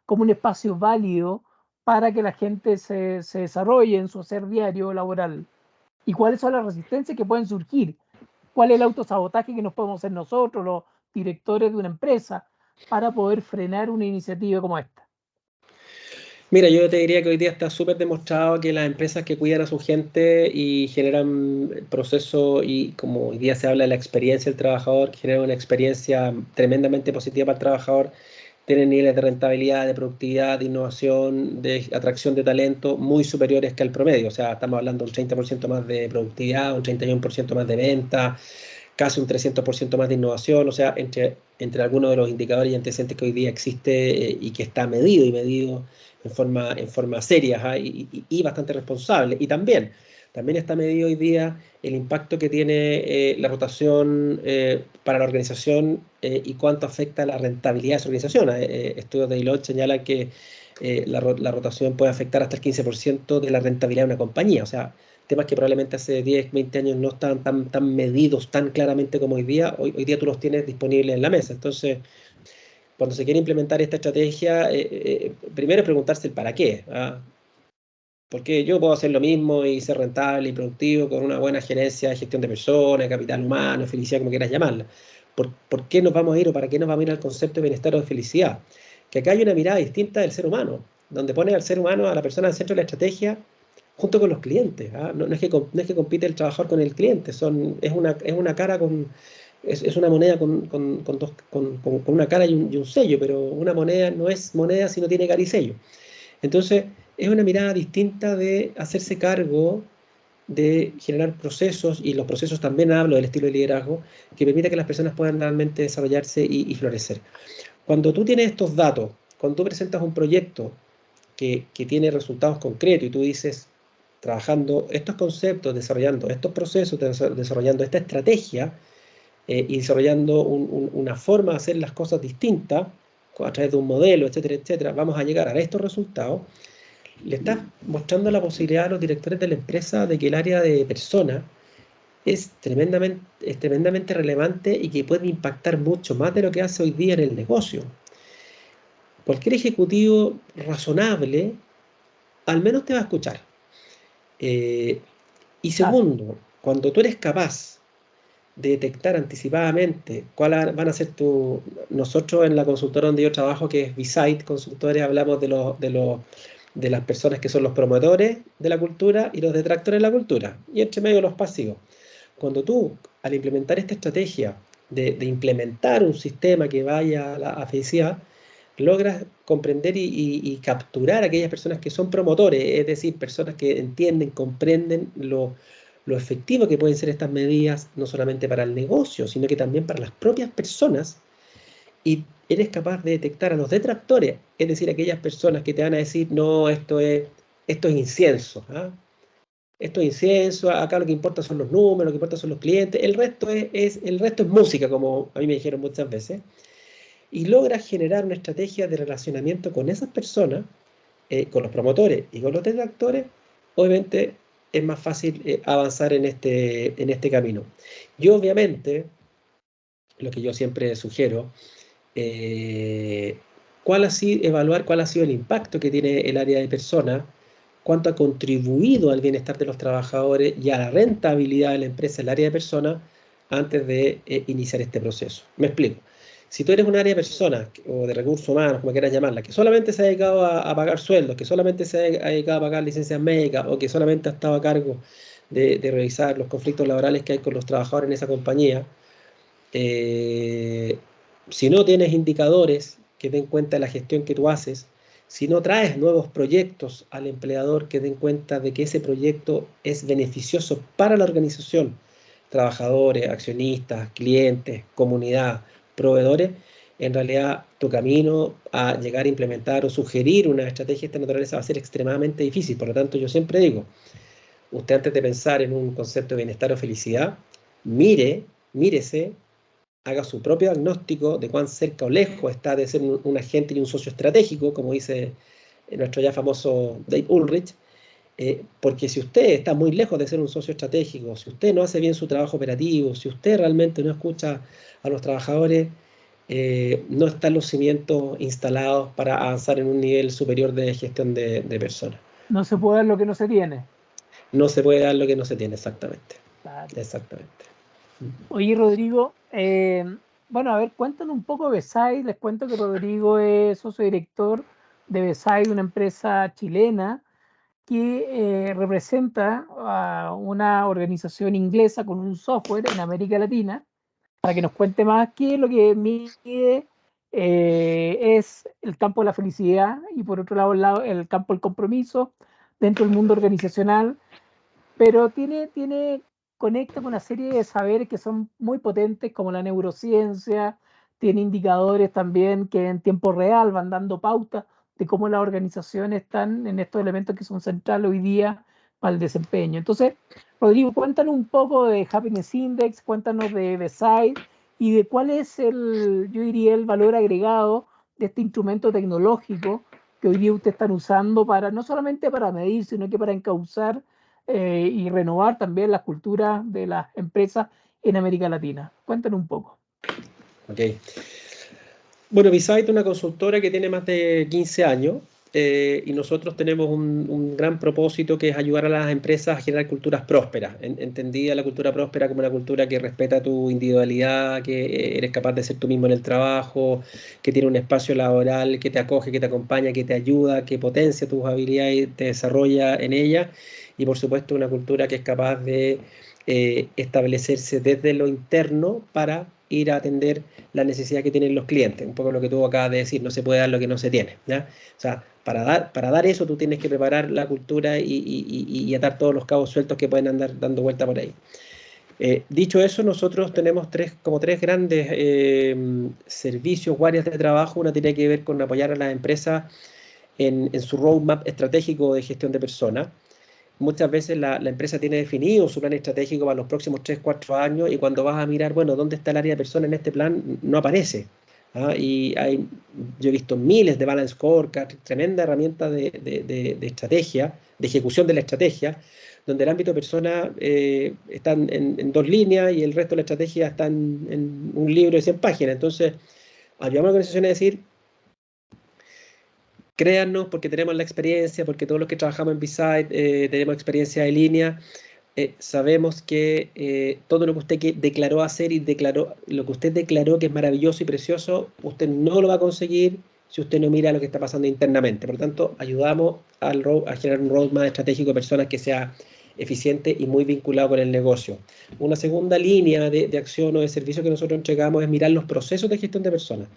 como un espacio válido para que la gente se desarrolle en su hacer diario laboral? ¿Y cuáles son las resistencias que pueden surgir? ¿Cuál es el autosabotaje que nos podemos hacer nosotros, los directores de una empresa, para poder frenar una iniciativa como esta? Mira, yo te diría que hoy día está súper demostrado que las empresas que cuidan a su gente y generan procesos, y como hoy día se habla de la experiencia del trabajador, que genera una experiencia tremendamente positiva para el trabajador, tienen niveles de rentabilidad, de productividad, de innovación, de atracción de talento muy superiores que al promedio. O sea, estamos hablando de un 30% más de productividad, un 31% más de venta, casi un 300% más de innovación. O sea, entre algunos de los indicadores y antecedentes que hoy día existe y que está medido y medido en forma seria y bastante responsable. Y también está medido hoy día el impacto que tiene la rotación para la organización y cuánto afecta la rentabilidad de esa organización. Estudios de Deloitte señalan que la rotación puede afectar hasta el 15% de la rentabilidad de una compañía. O sea, temas que probablemente hace 10, 20 años no estaban tan medidos tan claramente como hoy día. Hoy día tú los tienes disponibles en la mesa. Entonces, cuando se quiere implementar esta estrategia, primero es preguntarse el para qué. Porque yo puedo hacer lo mismo y ser rentable y productivo con una buena gerencia, gestión de personas, capital humano, felicidad, como quieras llamarla. ¿Por qué nos vamos a ir o para qué nos vamos a ir al concepto de bienestar o de felicidad? Que acá hay una mirada distinta del ser humano, donde pone al ser humano, a la persona al centro de la estrategia, junto con los clientes. No es que compite el trabajador con el cliente, es una cara es una moneda con una cara y un sello, pero una moneda no es moneda si no tiene cara y sello. Entonces, es una mirada distinta de hacerse cargo de generar procesos, y los procesos también hablo del estilo de liderazgo, que permita que las personas puedan realmente desarrollarse y florecer. Cuando tú tienes estos datos, cuando tú presentas un proyecto que tiene resultados concretos y tú dices, trabajando estos conceptos, desarrollando estos procesos, desarrollando esta estrategia y desarrollando una forma de hacer las cosas distintas a través de un modelo, etcétera, etcétera, vamos a llegar a estos resultados. Le estás mostrando la posibilidad a los directores de la empresa de que el área de persona es tremendamente relevante y que puede impactar mucho más de lo que hace hoy día en el negocio. Cualquier ejecutivo razonable al menos te va a escuchar. Y segundo, cuando tú eres capaz de detectar anticipadamente cuáles van a ser nosotros en la consultora donde yo trabajo, que es B-Site Consultores, hablamos de las personas que son los promotores de la cultura y los detractores de la cultura, y entre medio los pasivos. Cuando tú, al implementar esta estrategia, de implementar un sistema que vaya a felicidad, logras comprender y capturar a aquellas personas que son promotores, es decir, personas que entienden, comprenden lo efectivo que pueden ser estas medidas, no solamente para el negocio, sino que también para las propias personas, y eres capaz de detectar a los detractores, es decir, aquellas personas que te van a decir, no, esto es incienso, ¿ah? Esto es incienso, acá lo que importa son los números, lo que importa son los clientes, el resto es música, como a mí me dijeron muchas veces, y logras generar una estrategia de relacionamiento con esas personas, con los promotores y con los detractores. Obviamente es más fácil avanzar en este camino. Y obviamente, lo que yo siempre sugiero, evaluar cuál ha sido el impacto que tiene el área de personas, cuánto ha contribuido al bienestar de los trabajadores y a la rentabilidad de la empresa el área de personas antes de iniciar este proceso. Me explico. Si tú eres un área de personas o de recursos humanos, como quieras llamarla, que solamente se ha dedicado a pagar sueldos, que solamente se ha dedicado a pagar licencias médicas o que solamente ha estado a cargo de revisar los conflictos laborales que hay con los trabajadores en esa compañía, si no tienes indicadores que den cuenta de la gestión que tú haces, si no traes nuevos proyectos al empleador que den cuenta de que ese proyecto es beneficioso para la organización, trabajadores, accionistas, clientes, comunidad, proveedores, en realidad tu camino a llegar a implementar o sugerir una estrategia de esta naturaleza va a ser extremadamente difícil. Por lo tanto, yo siempre digo, usted antes de pensar en un concepto de bienestar o felicidad, mírese, haga su propio diagnóstico de cuán cerca o lejos está de ser un agente y un socio estratégico, como dice nuestro ya famoso Dave Ulrich, porque si usted está muy lejos de ser un socio estratégico, si usted no hace bien su trabajo operativo, si usted realmente no escucha a los trabajadores, no están los cimientos instalados para avanzar en un nivel superior de gestión de personas. No se puede dar lo que no se tiene. No se puede dar lo que no se tiene, exactamente. Claro. Exactamente. Oye, Rodrigo, bueno, a ver, cuéntanos un poco de Beside. Les cuento que Rodrigo es socio director de Beside, una empresa chilena que representa a una organización inglesa con un software en América Latina, para que nos cuente más qué es lo que mide es el campo de la felicidad y por otro lado el campo del compromiso dentro del mundo organizacional, pero conecta con una serie de saberes que son muy potentes como la neurociencia, tiene indicadores también que en tiempo real van dando pautas de cómo las organizaciones están en estos elementos que son centrales hoy día para el desempeño. Entonces, Rodrigo, cuéntanos un poco de Happiness Index, cuéntanos de Beside y de cuál es yo diría, el valor agregado de este instrumento tecnológico que hoy día ustedes están usando para, no solamente para medir, sino que para encauzar y renovar también las culturas de las empresas en América Latina. Cuéntanos un poco. Ok. Bueno, Beside es una consultora que tiene más de 15 años y nosotros tenemos un gran propósito que es ayudar a las empresas a generar culturas prósperas. Entendida la cultura próspera como una cultura que respeta tu individualidad, que eres capaz de ser tú mismo en el trabajo, que tiene un espacio laboral que te acoge, que te acompaña, que te ayuda, que potencia tus habilidades y te desarrolla en ella. Y por supuesto una cultura que es capaz de establecerse desde lo interno para ir a atender la necesidad que tienen los clientes, un poco lo que tú acabas de decir, no se puede dar lo que no se tiene, ¿ya? O sea, para dar eso tú tienes que preparar la cultura y atar todos los cabos sueltos que pueden andar dando vuelta por ahí. Dicho eso, nosotros tenemos tres grandes servicios o áreas de trabajo. Una tiene que ver con apoyar a las empresas en su roadmap estratégico de gestión de personas. Muchas veces la empresa tiene definido su plan estratégico para los próximos 3, 4 años y cuando vas a mirar, bueno, ¿dónde está el área de personas en este plan? No aparece. ¿Ah? Yo he visto miles de balance scorecard, tremenda herramienta de estrategia, de ejecución de la estrategia, donde el ámbito de personas está en 2 líneas y el resto de la estrategia está en un libro de 100 páginas. Entonces, ayudamos a la organización a decir, créannos porque tenemos la experiencia, porque todos los que trabajamos en Beside tenemos experiencia de línea, sabemos que todo lo que usted declaró hacer y lo que usted declaró que es maravilloso y precioso, usted no lo va a conseguir si usted no mira lo que está pasando internamente. Por lo tanto, ayudamos a generar un roadmap estratégico de personas que sea eficiente y muy vinculado con el negocio. Una segunda línea de acción o de servicio que nosotros entregamos es mirar los procesos de gestión de personas.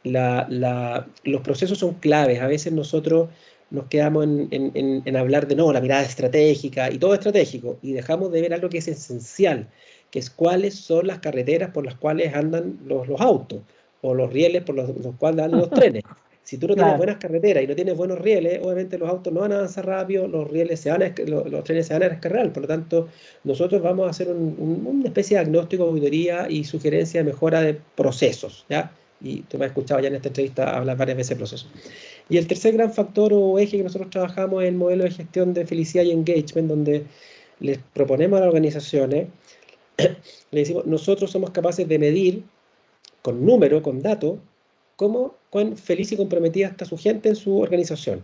Los procesos son claves. A veces nosotros nos quedamos en hablar de la mirada estratégica y todo estratégico, y dejamos de ver algo que es esencial, que es cuáles son las carreteras por las cuales andan los autos, o los rieles por los cuales andan los trenes. Si tú no tienes buenas carreteras y no tienes buenos rieles, obviamente los autos no van a avanzar rápido, los trenes se van a descargar. Por lo tanto, nosotros vamos a hacer una especie de diagnóstico, auditoría y sugerencia de mejora de procesos, ¿ya? Y tú me has escuchado ya en esta entrevista hablar varias veces de procesos. Y el tercer gran factor o eje que nosotros trabajamos es el modelo de gestión de felicidad y engagement, donde les proponemos a las organizaciones, le decimos, nosotros somos capaces de medir con número, con datos, cuán feliz y comprometida está su gente en su organización.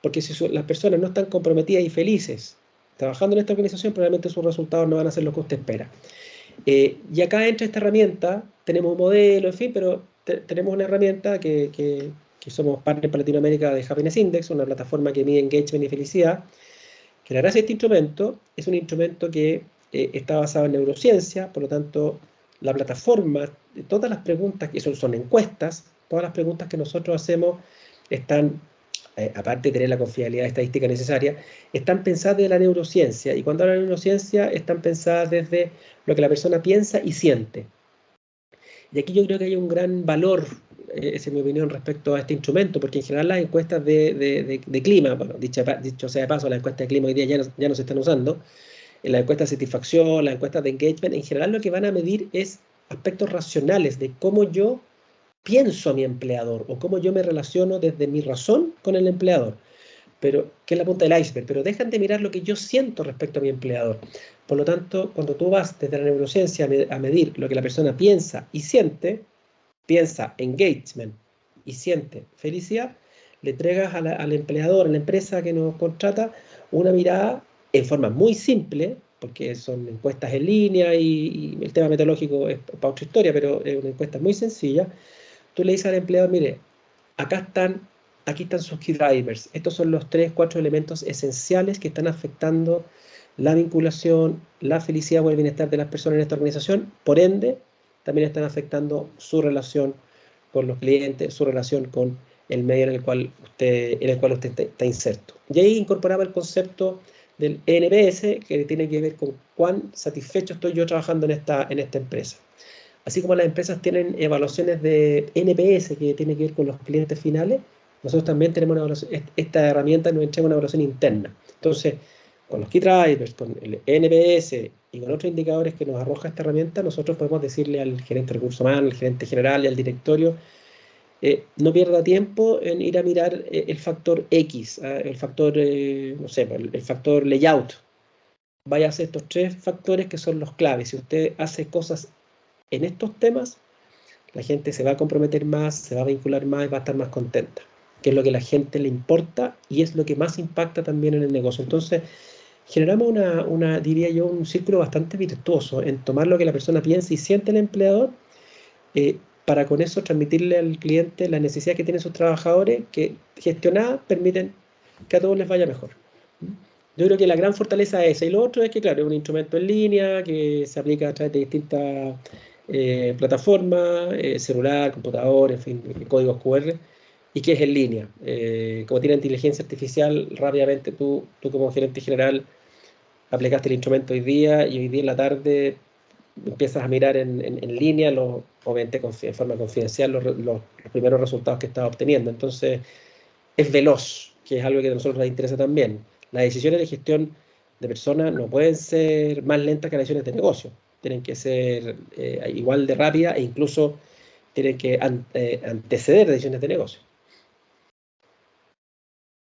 Porque si las personas no están comprometidas y felices trabajando en esta organización, probablemente sus resultados no van a ser lo que usted espera. Y acá entra esta herramienta, tenemos un modelo, en fin, pero tenemos una herramienta que somos partners para Latinoamérica de Happiness Index, una plataforma que mide engagement y felicidad, que la gracia de este instrumento es un instrumento que está basado en neurociencia. Por lo tanto, la plataforma, todas las preguntas, que son encuestas, todas las preguntas que nosotros hacemos están, aparte de tener la confiabilidad estadística necesaria, están pensadas desde la neurociencia, y cuando hablo de neurociencia están pensadas desde lo que la persona piensa y siente. Y aquí yo creo que hay un gran valor, esa es mi opinión respecto a este instrumento, porque en general las encuestas de clima, bueno, dicho sea de paso, las encuestas de clima hoy día ya no se están usando, en las encuestas de satisfacción, las encuestas de engagement, en general lo que van a medir es aspectos racionales de cómo yo pienso a mi empleador o cómo yo me relaciono desde mi razón con el empleador, pero que es la punta del iceberg, pero dejan de mirar lo que yo siento respecto a mi empleador. Por lo tanto, cuando tú vas desde la neurociencia a medir lo que la persona piensa y siente, piensa engagement y siente felicidad, le entregas al empleador, a la empresa que nos contrata, una mirada en forma muy simple, porque son encuestas en línea y el tema metodológico es para otra historia, pero es una encuesta muy sencilla. Tú le dices al empleador, mire, aquí están sus key drivers. Estos son los 3, 4 elementos esenciales que están afectando la vinculación, la felicidad o el bienestar de las personas en esta organización. Por ende, también están afectando su relación con los clientes, su relación con el medio en el cual usted está inserto. Y ahí incorporaba el concepto del NPS, que tiene que ver con cuán satisfecho estoy yo trabajando en esta empresa. Así como las empresas tienen evaluaciones de NPS, que tiene que ver con los clientes finales, nosotros también tenemos una evaluación, esta herramienta nos entrega una evaluación interna. Entonces, con los key drivers, con el NPS y con otros indicadores que nos arroja esta herramienta, nosotros podemos decirle al gerente de recursos humanos, al gerente general y al directorio, no pierda tiempo en ir a mirar el factor X, el factor, no sé, el factor layout. Vaya a hacer estos 3 factores que son los claves. Si usted hace cosas en estos temas, la gente se va a comprometer más, se va a vincular más y va a estar más contenta, que es lo que a la gente le importa y es lo que más impacta también en el negocio. Entonces, generamos diría yo, un círculo bastante virtuoso en tomar lo que la persona piensa y siente el empleador, para con eso transmitirle al cliente las necesidades que tienen sus trabajadores, que gestionadas permiten que a todos les vaya mejor. Yo creo que la gran fortaleza es esa. Y lo otro es que, claro, es un instrumento en línea que se aplica a través de distintas plataformas, celular, computador, en fin, códigos QR, y que es en línea. Como tiene inteligencia artificial, rápidamente tú como gerente general aplicaste el instrumento hoy día, y hoy día en la tarde empiezas a mirar en línea, obviamente en forma confidencial, los primeros resultados que estás obteniendo. Entonces, es veloz, que es algo que a nosotros nos interesa también. Las decisiones de gestión de personas no pueden ser más lentas que las decisiones de negocio. Tienen que ser igual de rápidas, e incluso tienen que anteceder decisiones de negocio.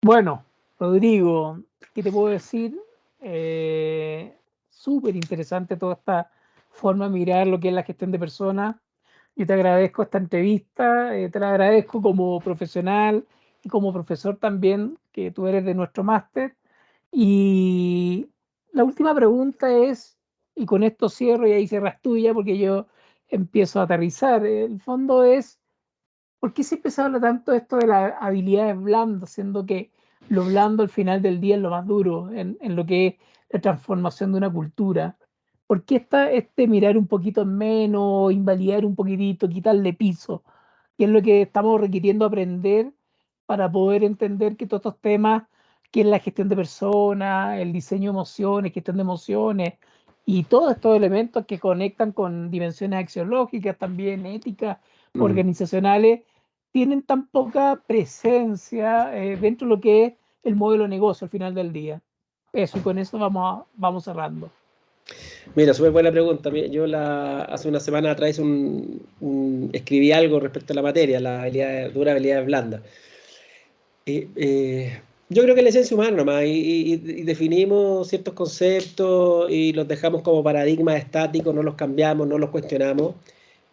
Bueno, Rodrigo, ¿qué te puedo decir? Súper interesante toda esta forma de mirar lo que es la gestión de personas. Yo te agradezco esta entrevista, te la agradezco como profesional y como profesor también, que tú eres de nuestro máster. Y la última pregunta es, y con esto cierro y ahí cierras tuya porque yo empiezo a aterrizar, el fondo es, ¿por qué siempre se habla tanto de esto de las habilidades blandas, siendo que lo blando al final del día es lo más duro en lo que es la transformación de una cultura, ¿por qué está mirar un poquito en menos, invalidar un poquitito, quitarle piso? ¿Qué es lo que estamos requiriendo aprender para poder entender que todos estos temas, que es la gestión de personas, el diseño de emociones, gestión de emociones, y todos estos elementos que conectan con dimensiones axiológicas, también éticas, organizacionales, tienen tan poca presencia dentro de lo que es el modelo de negocio al final del día? Eso, y con eso vamos cerrando. Mira, súper buena pregunta. Yo hace una semana atrás escribí algo respecto a la materia, la habilidad dura, habilidad blanda. Yo creo que es la esencia humana nomás, y definimos ciertos conceptos y los dejamos como paradigmas estáticos, no los cambiamos, no los cuestionamos.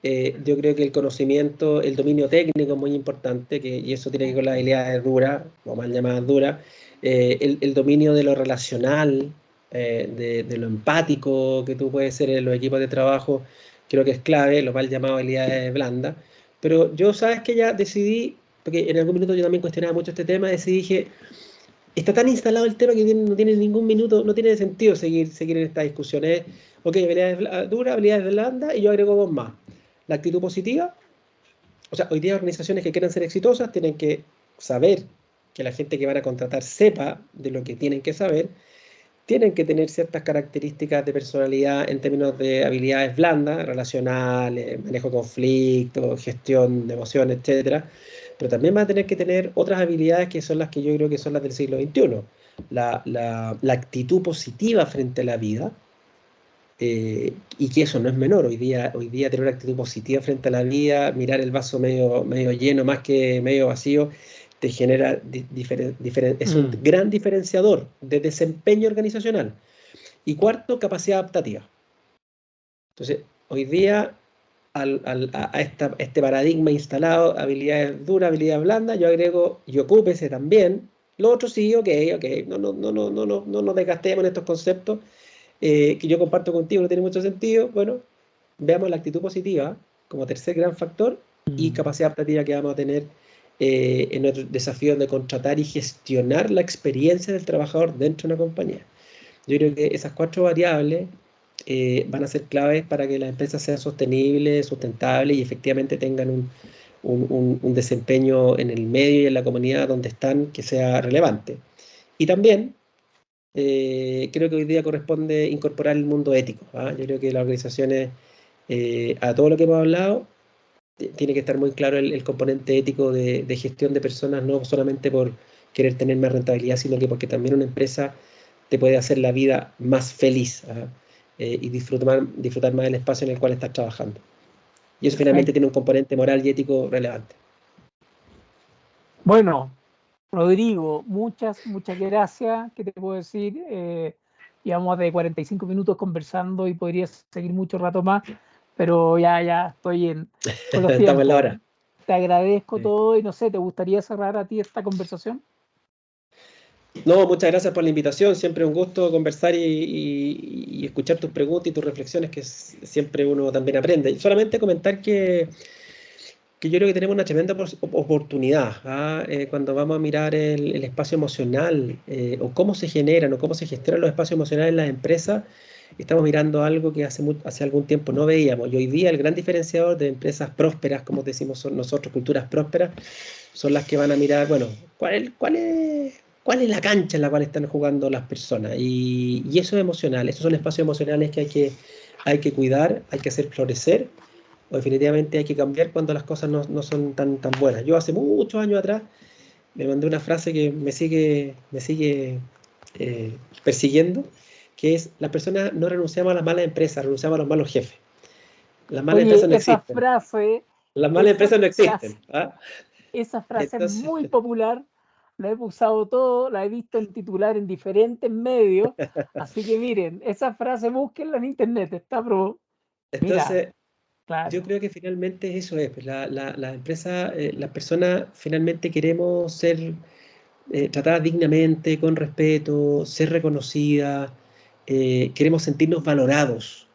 Yo creo que el conocimiento, el dominio técnico es muy importante, y eso tiene que ver con las habilidades duras, o mal llamadas duras. El dominio de lo relacional, de lo empático que tú puedes ser en los equipos de trabajo, creo que es clave, lo mal llamado habilidades blandas. Pero yo, sabes que ya decidí, porque en algún minuto yo también cuestionaba mucho este tema, dije, está tan instalado el tema que no tiene ningún minuto, no tiene sentido seguir en estas discusiones. Ok, habilidades duras, habilidades blandas, y yo agrego dos más. La actitud positiva. O sea, hoy día organizaciones que quieran ser exitosas tienen que saber que la gente que van a contratar sepa de lo que tienen que saber, tienen que tener ciertas características de personalidad en términos de habilidades blandas, relacionales, manejo de conflictos, gestión de emociones, etcétera. Pero también van a tener que tener otras habilidades que son las que yo creo que son las del siglo XXI. La actitud positiva frente a la vida, y que eso no es menor. Hoy día tener una actitud positiva frente a la vida, mirar el vaso medio lleno más que medio vacío, te genera es un gran diferenciador de desempeño organizacional. Y cuarto, capacidad adaptativa. Entonces, hoy día, a este paradigma instalado, habilidades duras, habilidades blandas, yo agrego, y ocúpese también. Lo otro sí, ok, no nos desgastemos en estos conceptos, que yo comparto contigo, no tiene mucho sentido. Bueno, veamos la actitud positiva como tercer gran factor, y capacidad adaptativa que vamos a tener en nuestro desafío de contratar y gestionar la experiencia del trabajador dentro de una compañía. Yo creo que esas cuatro variables van a ser claves para que las empresas sean sostenibles, sustentables y efectivamente tengan un desempeño en el medio y en la comunidad donde están que sea relevante. Y también creo que hoy día corresponde incorporar el mundo ético. Yo creo que las organizaciones, a todo lo que hemos hablado, tiene que estar muy claro el componente ético de gestión de personas, no solamente por querer tener más rentabilidad, sino que porque también una empresa te puede hacer la vida más feliz, y disfrutar más del espacio en el cual estás trabajando. Y eso finalmente tiene un componente moral y ético relevante. Bueno, Rodrigo, muchas gracias. ¿Qué te puedo decir? Llevamos de 45 minutos conversando y podría seguir mucho rato más, pero ya estoy con los Estamos en la tiempos. hora. Te agradezco todo y no sé, ¿te gustaría cerrar a ti esta conversación? No, muchas gracias por la invitación. Siempre un gusto conversar y escuchar tus preguntas y tus reflexiones, que siempre uno también aprende. Y solamente comentar que yo creo que tenemos una tremenda oportunidad cuando vamos a mirar el espacio emocional, o cómo se generan o cómo se gestionan los espacios emocionales en las empresas. Estamos mirando algo que hace algún tiempo no veíamos, y hoy día el gran diferenciador de empresas prósperas, como decimos nosotros, culturas prósperas, son las que van a mirar, bueno, cuál es la cancha en la cual están jugando las personas, y eso es emocional. Esos son espacios emocionales que hay que cuidar, hay que hacer florecer, o definitivamente hay que cambiar cuando las cosas no son tan buenas. Yo hace muchos años atrás me mandé una frase que me sigue persiguiendo, que es: las personas no renunciamos a las malas empresas, renunciamos a los malos jefes. Las malas empresas no existen. Las malas empresas no existen. Esa frase es muy popular, la he usado todo, la he visto en titular en diferentes medios, así que miren, esa frase búsquenla en internet, está Entonces, claro. Yo creo que finalmente eso es, pues, la empresa, las personas finalmente queremos ser tratadas dignamente, con respeto, ser reconocidas, queremos sentirnos valorados.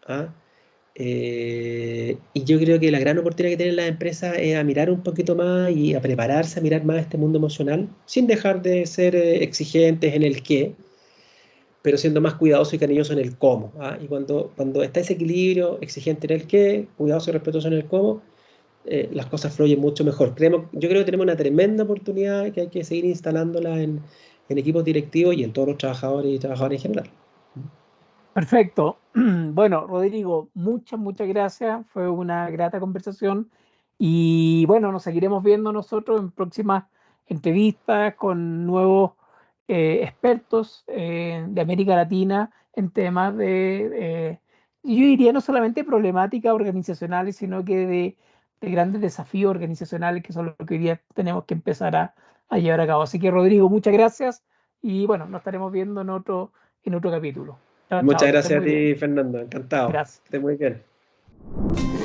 Y yo creo que la gran oportunidad que tienen las empresas es a mirar un poquito más y a prepararse a mirar más este mundo emocional, sin dejar de ser exigentes en el qué, pero siendo más cuidadoso y cariñoso en el cómo. ¿Ah? Y cuando está ese equilibrio exigente en el qué, cuidadoso y respetuoso en el cómo, las cosas fluyen mucho mejor. Yo creo que tenemos una tremenda oportunidad que hay que seguir instalándola en equipos directivos y en todos los trabajadores y trabajadoras en general. Perfecto. Bueno, Rodrigo, muchas gracias. Fue una grata conversación y bueno, nos seguiremos viendo nosotros en próximas entrevistas con nuevos expertos de América Latina en temas yo diría no solamente problemáticas organizacionales, sino que de grandes desafíos organizacionales que son los que hoy día tenemos que empezar a llevar a cabo. Así que, Rodrigo, muchas gracias y bueno, nos estaremos viendo en otro capítulo. Chao, Muchas chao, que estés gracias a muy bien. ti, Fernando. Encantado. Gracias. Que estés muy bien.